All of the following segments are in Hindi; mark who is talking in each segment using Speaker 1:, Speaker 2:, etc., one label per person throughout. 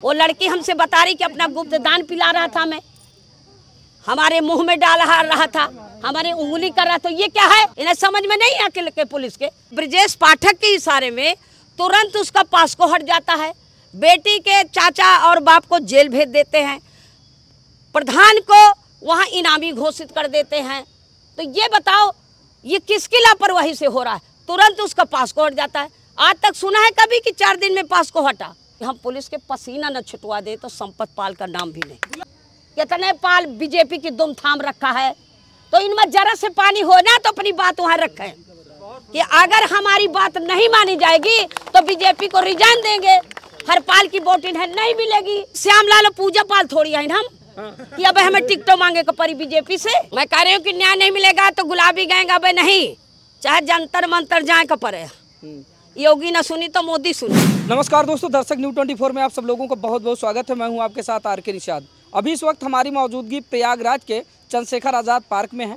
Speaker 1: वो लड़की हमसे बता रही कि अपना गुप्त दान पिला रहा था, मैं हमारे मुंह में डाल रहा था, हमारे उंगली कर रहा था। ये क्या है, इन्हें समझ में नहीं आके के पुलिस के। ब्रजेश पाठक के इशारे में तुरंत उसका पास को हट जाता है। बेटी के चाचा और बाप को जेल भेज देते हैं, प्रधान को वहां इनामी घोषित कर देते हैं। तो ये बताओ ये किसकी लापरवाही से हो रहा है? तुरंत उसका पास को हट जाता है। आज तक सुना है कभी कि 4 दिन में पास को हटा? हम पुलिस के पसीना न छुटवा दे तो संपत पाल का नाम भी नहीं। कितने पाल बीजेपी की दुम थाम रखा है, तो इनमें जरा से पानी हो ना तो अपनी बात वहां रखें कि अगर हमारी बात नहीं मानी जाएगी तो बीजेपी को रिजाइन देंगे। हर पाल की वोट इन्हें नहीं मिलेगी। श्यामलाल पूजा पाल थोड़ी है हम कि अब हमें टिकटों मांगे को परी बीजेपी से। मैं कह रही हूँ कि न्याय नहीं मिलेगा तो गुलाबी गएंगे, अब नहीं, चाहे जंतर मंतर जाए का पड़े। योगी न सुनी तो मोदी सुनी।
Speaker 2: नमस्कार दोस्तों, दर्शक न्यूज़ 24 में आप सब लोगों का बहुत बहुत स्वागत है। मैं हूं आपके साथ आर के निषाद। अभी इस वक्त हमारी मौजूदगी प्रयागराज के चंद्रशेखर आज़ाद पार्क में है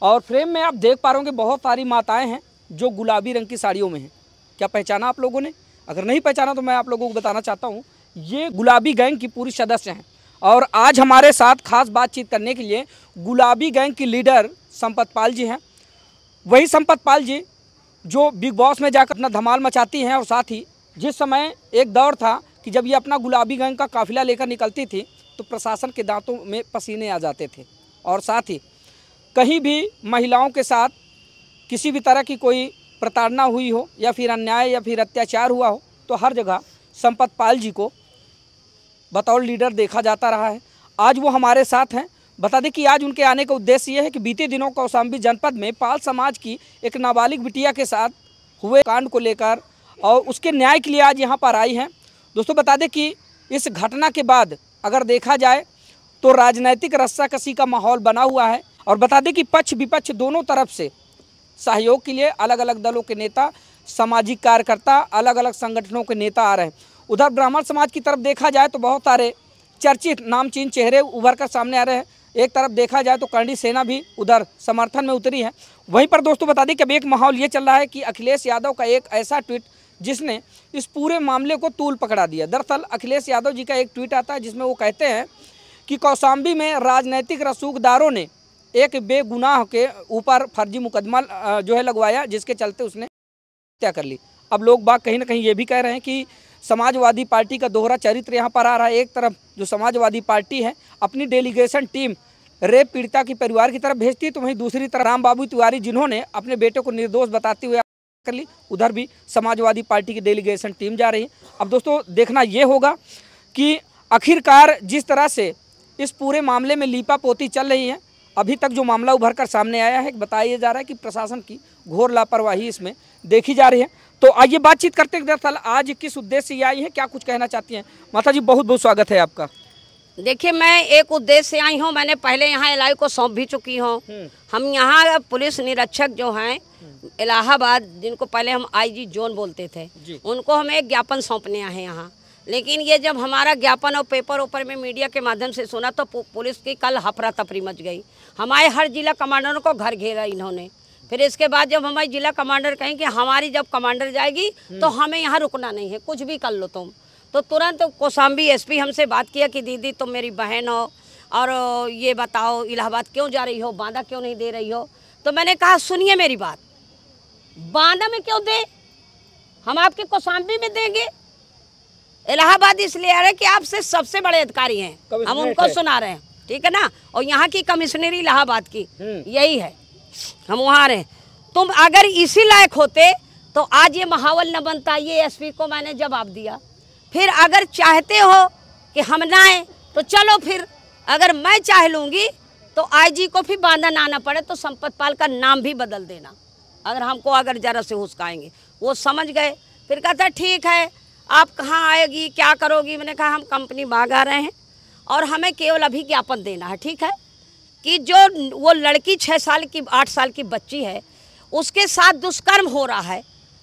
Speaker 2: और फ्रेम में आप देख पा रहे होंगे बहुत सारी माताएं हैं जो गुलाबी रंग की साड़ियों में हैं। क्या पहचाना आप लोगों ने? अगर नहीं पहचाना तो मैं आप लोगों को बताना चाहता हूँ, ये गुलाबी गैंग की पूरी सदस्य हैं और आज हमारे साथ खास बातचीत करने के लिए गुलाबी गैंग की लीडर संपत पाल जी हैं। वही संपत पाल जी जो बिग बॉस में जाकर अपना धमाल मचाती हैं और साथ ही जिस समय एक दौर था कि जब ये अपना गुलाबी गैंग का काफिला लेकर निकलती थी तो प्रशासन के दांतों में पसीने आ जाते थे और साथ ही कहीं भी महिलाओं के साथ किसी भी तरह की कोई प्रताड़ना हुई हो या फिर अन्याय या फिर अत्याचार हुआ हो तो हर जगह संपत पाल जी को बतौर लीडर देखा जाता रहा है। आज वो हमारे साथ हैं। बता दें कि आज उनके आने का उद्देश्य ये है कि बीते दिनों कौशाम्बी जनपद में पाल समाज की एक नाबालिग बिटिया के साथ हुए कांड को लेकर और उसके न्याय के लिए आज यहाँ पर आई हैं। दोस्तों बता दें कि इस घटना के बाद अगर देखा जाए तो राजनीतिक रस्साकसी का माहौल बना हुआ है और बता दें कि पक्ष विपक्ष दोनों तरफ से सहयोग के लिए अलग अलग दलों के नेता, सामाजिक कार्यकर्ता, अलग अलग संगठनों के नेता आ रहे हैं। उधर ब्राह्मण समाज की तरफ देखा जाए तो बहुत सारे चर्चित नामचीन चेहरे उभर कर सामने आ रहे हैं। एक तरफ देखा जाए तो करणी सेना भी उधर समर्थन में उतरी है। वहीं पर दोस्तों बता दें कि अब एक माहौल ये चल रहा है कि अखिलेश यादव का एक ऐसा ट्वीट जिसने इस पूरे मामले को तूल पकड़ा दिया। दरअसल अखिलेश यादव जी का एक ट्वीट आता है जिसमें वो कहते हैं कि कौशाम्बी में राजनीतिक रसूखदारों ने एक बेगुनाह के ऊपर फर्जी मुकदमा जो है लगवाया, जिसके चलते उसने हत्या कर ली। अब लोग बाग कहीं ना कहीं ये भी कह रहे हैं कि समाजवादी पार्टी का दोहरा चरित्र यहाँ पर आ रहा है। एक तरफ जो समाजवादी पार्टी है अपनी डेलीगेशन टीम रेप पीड़िता के परिवार की तरफ भेजती है, तो वहीं दूसरी तरफ राम बाबू तिवारी जिन्होंने अपने बेटे को निर्दोष बताते हुए कर ली, उधर भी समाजवादी पार्टी की डेलीगेशन टीम जा रही है। अब दोस्तों देखना ये होगा कि आखिरकार जिस तरह से इस पूरे मामले में लीपापोती चल रही है, अभी तक जो मामला उभर कर सामने आया है, बताया जा रहा है कि प्रशासन की घोर लापरवाही इसमें देखी जा रही है। तो आइए बातचीत करते हैं। दरअसल आज किस उद्देश्य से ये आई है, क्या कुछ कहना चाहती हैं? माता जी बहुत बहुत स्वागत है आपका।
Speaker 1: देखिए, मैं एक उद्देश्य से आई हूँ। मैंने पहले यहाँ एलआई को सौंप भी चुकी हूँ। हम यहाँ पुलिस निरीक्षक जो हैं इलाहाबाद, जिनको पहले हम आईजी जोन बोलते थे, उनको हम एक ज्ञापन सौंपने आए हैं यहाँ। लेकिन ये जब हमारा ज्ञापन और पेपर ऊपर में मीडिया के माध्यम से सुना तो पुलिस की कल हफरा तफरी मच गई। हमारे हर जिला कमांडरों को घर घेरा इन्होंने। फिर इसके बाद जब हमारे जिला कमांडर कहें कि हमारी जब कमांडर जाएगी तो हमें यहाँ रुकना नहीं है, कुछ भी कर लो तुम, तो तुरंत कौशाम्बी एसपी हमसे बात किया कि दीदी तुम मेरी बहन हो और ये बताओ इलाहाबाद क्यों जा रही हो, बांदा क्यों नहीं दे रही हो? तो मैंने कहा सुनिए मेरी बात, बांदा में क्यों दे, हम आपके कौशाम्बी में देंगे। इलाहाबाद इसलिए आ रहे हैं कि आपसे सबसे बड़े अधिकारी हैं, हम उनको सुना रहे हैं, ठीक है ना। और यहाँ की कमिश्नरी इलाहाबाद की यही है, हम वहाँ रहे। तुम अगर इसी लायक होते तो आज ये माहौल न बनता। ये एसपी को मैंने जवाब दिया। फिर अगर चाहते हो कि हम ना आए तो चलो, फिर अगर मैं चाह लूँगी तो आईजी को फिर बांधा ना आना पड़े तो संपत पाल का नाम भी बदल देना, अगर हमको अगर जरा से हुस्काएंगे। वो समझ गए। फिर कहता ठीक है, आप कहाँ आएगी, क्या करोगी? मैंने कहा हम कंपनी बाग आ रहे हैं और हमें केवल अभी ज्ञापन देना है, ठीक है, कि जो वो लड़की 6 साल की 8 साल की बच्ची है उसके साथ दुष्कर्म हो रहा है,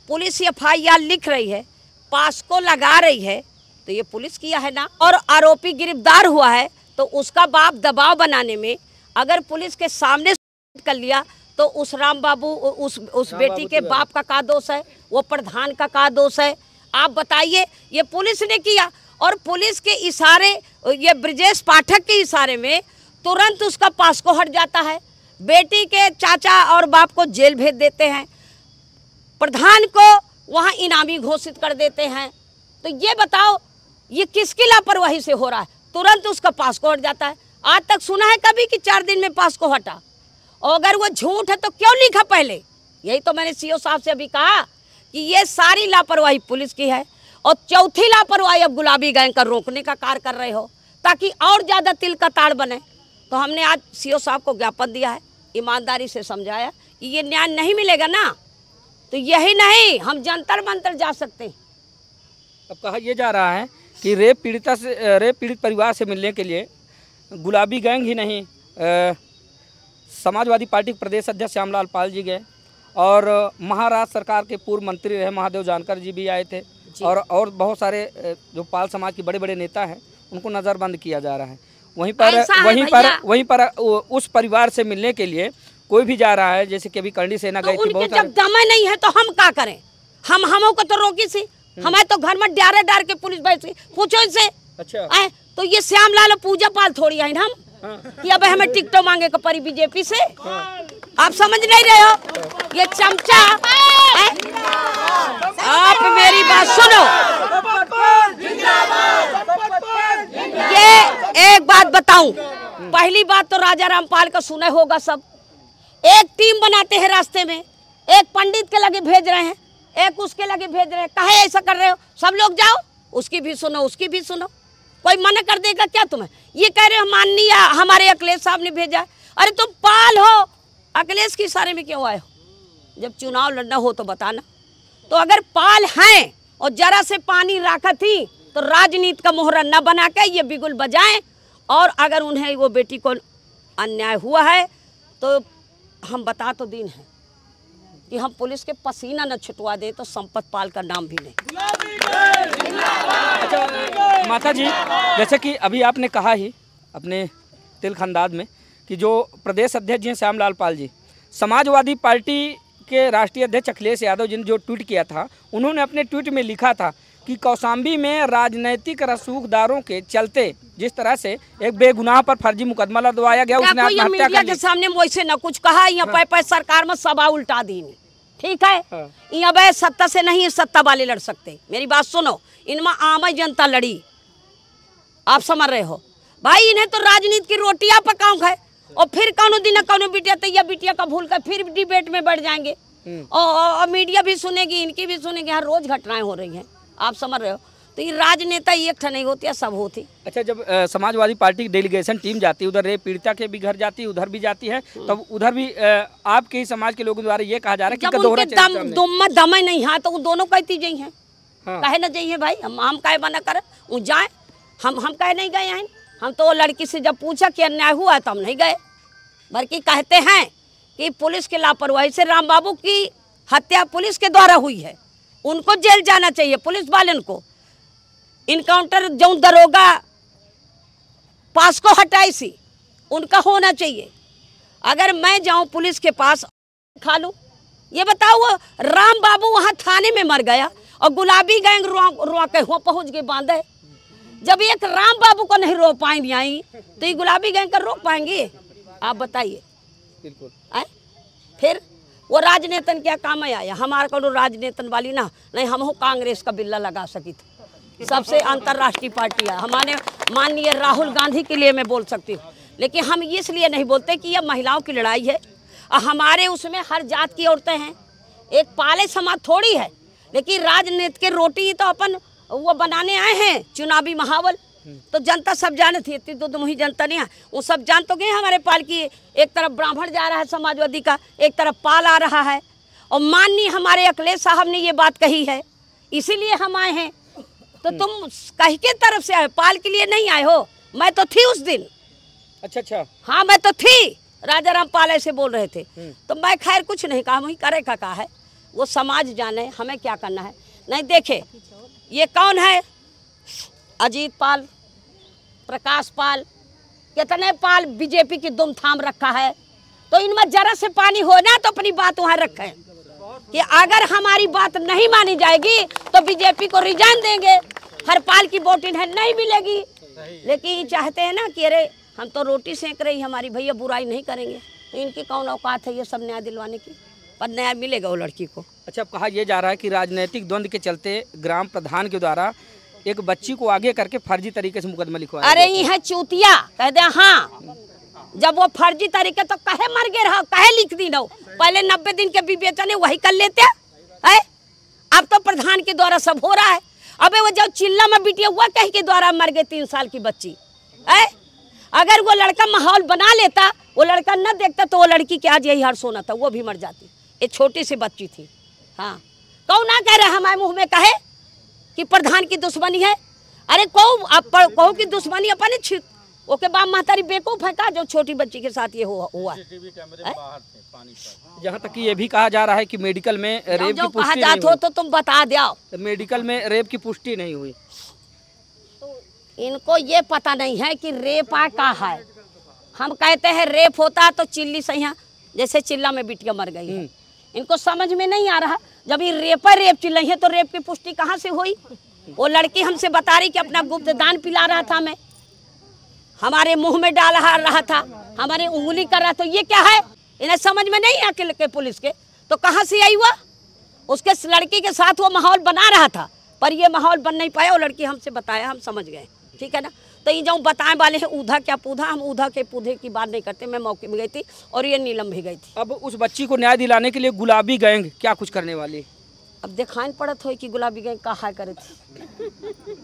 Speaker 1: पुलिस FIR लिख रही है, पास को लगा रही है, तो ये पुलिस किया है ना। और आरोपी गिरफ्तार हुआ है तो उसका बाप दबाव बनाने में अगर पुलिस के सामने कर लिया तो उस राम बाबू उस बेटी के बाप का दोष है, वो प्रधान का दोष है? आप बताइए। ये पुलिस ने किया और पुलिस के इशारे, ये ब्रजेश पाठक के इशारे में तुरंत उसका पास्को हट जाता है। बेटी के चाचा और बाप को जेल भेज देते हैं, प्रधान को वहाँ इनामी घोषित कर देते हैं। तो ये बताओ ये किसकी लापरवाही से हो रहा है? तुरंत उसका पास्को हट जाता है। आज तक सुना है कभी कि 4 दिन में पास्को हटा? और अगर वो झूठ है तो क्यों लिखा पहले? यही तो मैंने सीओ साहब से अभी कहा कि ये सारी लापरवाही पुलिस की है। और चौथी लापरवाही अब गुलाबी गैंग का रोकने का कार्य कर रहे हो ताकि और ज़्यादा तिल का ताड़ बने। तो हमने आज सीओ साहब को ज्ञापन दिया है, ईमानदारी से समझाया कि ये न्याय नहीं मिलेगा ना, तो यही नहीं हम जंतर मंतर जा सकते हैं।
Speaker 2: अब कहा यह जा रहा है कि रेप पीड़ित परिवार से मिलने के लिए गुलाबी गैंग ही नहीं, समाजवादी पार्टी के प्रदेश अध्यक्ष श्यामलाल पाल जी गए और महाराष्ट्र सरकार के पूर्व मंत्री रहे महादेव जानकर जी भी आए थे और बहुत सारे जो पाल समाज के बड़े बड़े नेता हैं उनको नज़रबंद किया जा रहा है। वहीं पर उस परिवार से मिलने के लिए कोई भी जा रहा है, जैसे कि अभी करणी सेना गई थी। बहुत
Speaker 1: जब दम नहीं है तो हम क्या करें? हमों को तो रोकी सी, हमें तो घर में डार के पुलिस बैठी, पूछो इनसे।
Speaker 2: अच्छा
Speaker 1: तो ये श्यामलाल पूजा पाल थोड़ी है हम कि अब हमें टिकटों मांगे को परी बीजेपी से। आप समझ नहीं रहे हो? ये चमचा, आप मेरी बात सुनो। ये एक बात बताऊं, पहली बात तो राजा रामपाल का सुना होगा सब। एक टीम बनाते हैं रास्ते में, एक पंडित के लगे भेज रहे हैं, एक उसके लगे भेज रहे हैं। काहे ऐसा कर रहे हो? सब लोग जाओ, उसकी भी सुनो उसकी भी सुनो, कोई मना कर देगा क्या तुम्हें? ये कह रहे हो माननीय हमारे अखिलेश साहब ने भेजा। अरे तुम पाल हो, अखिलेश के इशारे में क्यों आए हो? जब चुनाव लड़ना हो तो बताना। तो अगर पाल हैं और जरा से पानी राखा थी तो राजनीति का मोहरा न बना के ये बिगुल बजाएं। और अगर उन्हें वो बेटी को अन्याय हुआ है तो हम बता तो दिन है कि हम पुलिस के पसीना न छुटवा दें तो संपत पाल का नाम भी नहीं।
Speaker 2: अच्छा माता जी, जैसे कि अभी आपने कहा ही अपने तिलक अंदाज में कि जो प्रदेश अध्यक्ष जी हैं श्यामलाल पाल जी, समाजवादी पार्टी के राष्ट्रीय अध्यक्ष अखिलेश यादव जी ने जो ट्वीट किया था, उन्होंने अपने ट्वीट में लिखा था कि कौशाम्बी में राजनीतिक रसूखदारों के चलते जिस तरह से एक बेगुनाह पर फर्जी मुकदमा लदवाया गया, उसने आत्महत्या कर ली।
Speaker 1: के सामने वैसे न कुछ कहा, यहाँ पे सरकार में सभा उल्टा दी। ठीक है, यहाँ वह सत्ता से नहीं सत्ता वाले लड़ सकते। मेरी बात सुनो, इनमें आम जनता लड़ी, आप समझ रहे हो भाई। इन्हें तो राजनीति की रोटियां पकाऊं है और फिर कौनो दिन कौनो बिटिया तैया बिटिया का भूल कर फिर डिबेट में बढ़ जाएंगे और मीडिया भी सुनेगी, इनकी भी सुनेगी। यहाँ रोज घटनाएं हो रही हैं, आप समझ रहे हो। तो ये राजनेता एक ठा नहीं होती है, सब होती।
Speaker 2: अच्छा, जब समाजवादी पार्टी की डेलीगेशन टीम जाती है, उधर रेप पीड़िता के भी घर जाती है, उधर भी जाती है, तब उधर भी आपके ही समाज के लोगों द्वारा ये कहा जा रहा है कि
Speaker 1: दम नहीं है तो वो दोनों कहती जाइ हैं। कहे न जाइए भाई, हम कहे मना करें वो जाए, हम कहे नहीं गए हैं। हम तो वो लड़की से जब पूछा कि अन्याय हुआ है तो हम नहीं गए, बल्कि कहते हैं कि पुलिस की लापरवाही से राम बाबू की हत्या पुलिस के द्वारा हुई है, उनको जेल जाना चाहिए। पुलिस वाले को इनकाउंटर जो दरोगा पास को हटाई सी उनका होना चाहिए। अगर मैं जाऊं पुलिस के पास खा लूं, ये बताओ वो राम बाबू वहां थाने में मर गया और गुलाबी गैंग रो के हुआ पहुंच गए बांधे। जब एक राम बाबू को नहीं रोक पाएंगे आई तो ये गुलाबी गैंग का रोक पाएंगे? आप बताइए।
Speaker 2: बिल्कुल।
Speaker 1: फिर वो राजनेतन क्या काम में आया? हमारे को राजनेतन वाली ना नहीं, हम हो कांग्रेस का बिल्ला लगा सकी थी। सबसे अंतर्राष्ट्रीय पार्टी है हमारे माननीय राहुल गांधी के लिए मैं बोल सकती हूँ, लेकिन हम इसलिए नहीं बोलते कि यह महिलाओं की लड़ाई है और हमारे उसमें हर जात की औरतें हैं, एक पाले समाज थोड़ी है। लेकिन राजनीति के रोटी तो अपन वो बनाने आए हैं, चुनावी माहौल तो जनता सब जाने थी, इतनी तो वही जनता नहीं है, वो सब जान तो गए हमारे पाल की। एक तरफ ब्राह्मण जा रहा है समाजवादी का, एक तरफ पाल आ रहा है और माननीय हमारे अखिलेश साहब ने ये बात कही है, इसीलिए हम आए हैं। तो तुम कहीं के तरफ से आए, पाल के लिए नहीं आए हो? मैं तो थी उस दिन।
Speaker 2: अच्छा।
Speaker 1: हाँ मैं तो थी, राजा रामपाल ऐसे बोल रहे थे तो मैं खैर कुछ नहीं कहा, वही करे का कहा है, वो समाज जाने, हमें क्या करना है। नहीं देखे ये कौन है, अजीत पाल, प्रकाश पाल, कितने पाल बीजेपी की दुम थाम रखा है। तो इनमें जरा से पानी हो ना तो अपनी बात वहाँ रखें कि अगर हमारी बात नहीं मानी जाएगी तो बीजेपी को रिजाइन देंगे। हरपाल की बोटी है नहीं मिलेगी। लेकिन ये चाहते हैं ना कि अरे हम तो रोटी सेक रही, हमारी भैया बुराई नहीं करेंगे, तो इनकी कौन औकात है ये सब न्याय दिलवाने की? पर न्याय मिलेगा वो लड़की को।
Speaker 2: अच्छा, अब कहा यह जा रहा है कि राजनीतिक द्वंद्व के चलते ग्राम प्रधान के द्वारा एक बच्ची को आगे करके फर्जी तरीके से मुकदमा लिखवाया।
Speaker 1: अरे ये है चूतिया, कह दे हाँ, जब वो फर्जी तरीके तो कहे मर गए रहो, कहे लिख दी रहो, पहले 90 दिन के विवेचन वही कर लेते है। अब तो प्रधान के द्वारा सब हो रहा है। अबे वो जब चिल्ला में बिटिया हुआ कहीं के द्वारा मर गई 3 साल की बच्ची है। अगर वो लड़का माहौल बना लेता, वो लड़का न देखता, तो वो लड़की के आज यही हर्ष होना था, वो भी मर जाती। एक छोटी सी बच्ची थी। हाँ, कौन ना कह रहे हमारे मुंह में कहे कि प्रधान की दुश्मनी है। अरे कहो कि दुश्मनी अपने ओके बाप महतारी बेवकूफ है का जो छोटी बच्ची के साथ ये हुआ।
Speaker 2: जहाँ तक कि ये भी कहा जा रहा है कि मेडिकल में रेप की पुष्टि नहीं हुई।
Speaker 1: तो तुम बता दो,
Speaker 2: मेडिकल में रेप की पुष्टि नहीं हुई।
Speaker 1: इनको ये पता नहीं है कि रेप का है। हम कहते हैं रेप होता तो चिल्ली सही, जैसे चिल्ला में बिटिया मर गई है। इनको समझ में नहीं आ रहा, जब ये रेप चिल्लाई है तो रेप की पुष्टि कहाँ से हुई? वो लड़की हमसे बता रही कि अपना गुप्त दान पिला रहा था, मैं हमारे मुंह में डाल रहा था, हमारे उंगली कर रहा था। ये क्या है? इन्हें समझ में नहीं आके के पुलिस के, तो कहाँ से आई हुआ? उसके लड़की के साथ वो माहौल बना रहा था, पर ये माहौल बन नहीं पाया। वो लड़की हमसे बताया, हम समझ गए, ठीक है ना। तो ये जो बताने वाले हैं ऊधा क्या पूधा, हम ऊधा के पूधे की बात नहीं करते। मैं मौके में गई थी और ये नीलम भी गई थी।
Speaker 2: अब उस बच्ची को न्याय दिलाने के लिए गुलाबी गैंग क्या कुछ करने वाली?
Speaker 1: अब दिखाई पड़त हो कि गुलाबी गैंग कहा करे थी।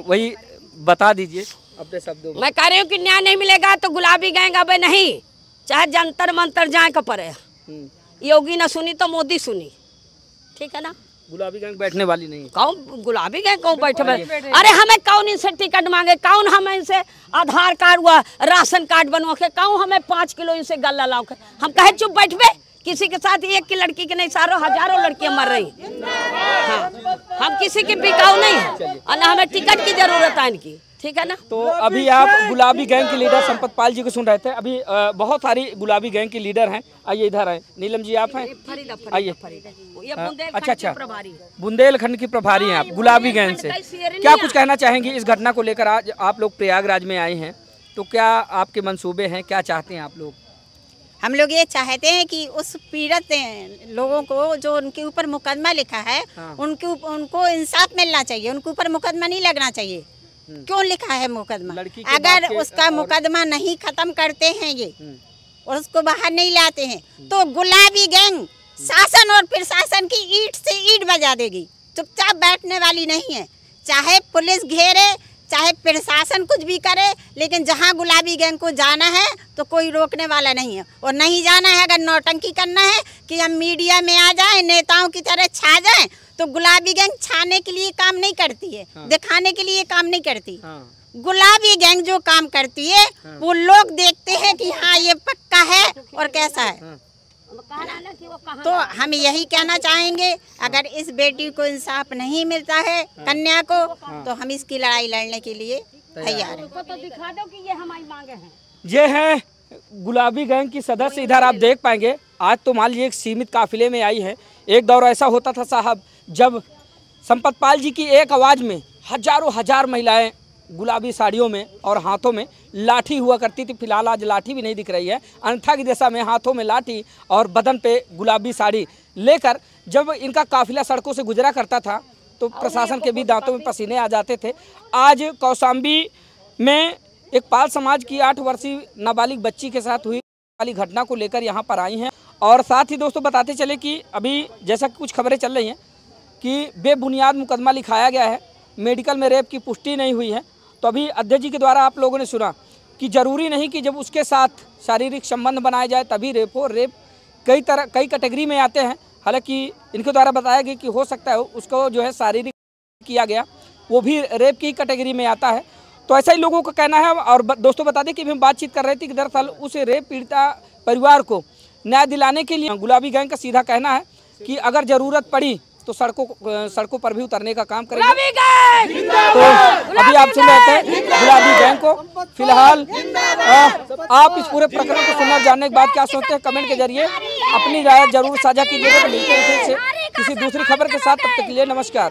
Speaker 2: वही बता दीजिए अपने शब्दों में।
Speaker 1: मैं कह रही हूँ कि न्याय नहीं मिलेगा तो गुलाबी गैंग अब नहीं, चाहे जंतर मंतर जाए का पड़े। योगी ना सुनी तो मोदी सुनी, ठीक है ना।
Speaker 2: गुलाबी गैंग बैठने वाली नहीं।
Speaker 1: कौन गुलाबी गैंग कौन बैठे? अरे हमें कौन इनसे टिकट मांगे, कौन हमें इनसे आधार कार्ड हुआ राशन कार्ड बनवा के, कौन हमें 5 किलो इनसे गल्ला लाओ के? हम कहे चुप बैठबे? किसी के साथ एक की लड़की के नहीं, सारों हजारों लड़कियां मर रही। हाँ, हम किसी के बिकाऊ नहीं है और ना हमें टिकट की जरूरत है इनकी, ठीक है ना।
Speaker 2: तो अभी आप गुलाबी गैंग के लीडर संपत पाल जी को सुन रहे थे। अभी बहुत सारी गुलाबी गैंग के लीडर हैं। आइए इधर आए। नीलम जी आप हैं, आइए। अच्छा, बुंदेलखंड की प्रभारी हैं आप गुलाबी गैंग से। क्या कुछ कहना चाहेंगी इस घटना को लेकर? आज आप लोग प्रयागराज में आए हैं, तो क्या आपके मंसूबे हैं, क्या चाहते हैं आप लोग?
Speaker 3: हम लोग ये चाहते हैं कि उस पीड़ित लोगों को जो उनके ऊपर मुकदमा लिखा है, उनको इंसाफ मिलना चाहिए। उनके ऊपर मुकदमा नहीं लगना चाहिए। क्यों लिखा है मुकदमा? अगर उसका मुकदमा नहीं खत्म करते हैं ये और उसको बाहर नहीं लाते हैं, तो गुलाबी गैंग शासन और प्रशासन की ईंट से ईंट बजा देगी। चुपचाप बैठने वाली नहीं है। चाहे पुलिस घेरे, चाहे प्रशासन कुछ भी करे, लेकिन जहां गुलाबी गैंग को जाना है तो कोई रोकने वाला नहीं है। और नहीं जाना है, अगर नौटंकी करना है कि हम मीडिया में आ जाएं, नेताओं की तरह छा जाएं, तो गुलाबी गैंग छाने के लिए काम नहीं करती है। दिखाने के लिए काम नहीं करती। गुलाबी गैंग जो काम करती है वो लोग देखते हैं कि हाँ ये पक्का है और कैसा है। तो हम यही कहना चाहेंगे, अगर इस बेटी को इंसाफ नहीं मिलता है, कन्या को, तो हम इसकी लड़ाई लड़ने के लिए तैयार हैं।
Speaker 1: तो दिखा दो कि ये हमारी मांगे हैं।
Speaker 2: ये है गुलाबी गैंग की सदस्य। इधर आप देख पाएंगे, आज तो मान लीजिए एक सीमित काफिले में आई है। एक दौर ऐसा होता था साहब, जब संपत पाल जी की एक आवाज़ में हजारों हजार महिलाएं गुलाबी साड़ियों में और हाथों में लाठी हुआ करती थी। फिलहाल आज लाठी भी नहीं दिख रही है। अन्यथा की दिशा में हाथों में लाठी और बदन पे गुलाबी साड़ी लेकर जब इनका काफिला सड़कों से गुजरा करता था, तो प्रशासन के भी दांतों में पसीने आ जाते थे। आज कौशाम्बी में एक पाल समाज की 8 वर्षीय नाबालिग बच्ची के साथ हुई वाली घटना को लेकर यहाँ पर आई हैं। और साथ ही दोस्तों बताते चले कि अभी जैसा कुछ खबरें चल रही हैं कि बेबुनियाद मुकदमा लिखाया गया है, मेडिकल में रेप की पुष्टि नहीं हुई है। तो अभी अध्यक्ष जी के द्वारा आप लोगों ने सुना कि ज़रूरी नहीं कि जब उसके साथ शारीरिक संबंध बनाया जाए तभी रेप हो। रेप कई कैटेगरी में आते हैं। हालांकि इनके द्वारा बताया गया कि हो सकता है उसको जो है शारीरिक किया गया वो भी रेप की कैटेगरी में आता है। तो ऐसा ही लोगों का कहना है। और दोस्तों बता दें कि हम बातचीत कर रहे थे कि दरअसल उस रेप पीड़िता परिवार को न्याय दिलाने के लिए गुलाबी गैंग का सीधा कहना है कि अगर ज़रूरत पड़ी तो सड़कों पर भी उतरने का काम करेंगे। तो अभी आप सुन रहे थे गुलाबी गैंग को। फिलहाल आप इस पूरे प्रकरण को सुनना, जानने के बाद क्या सोचते हैं कमेंट के जरिए अपनी राय जरूर साझा कीजिएगा। तो मिलते हैं फिर से किसी दूसरी खबर के साथ, तब तक के लिए नमस्कार।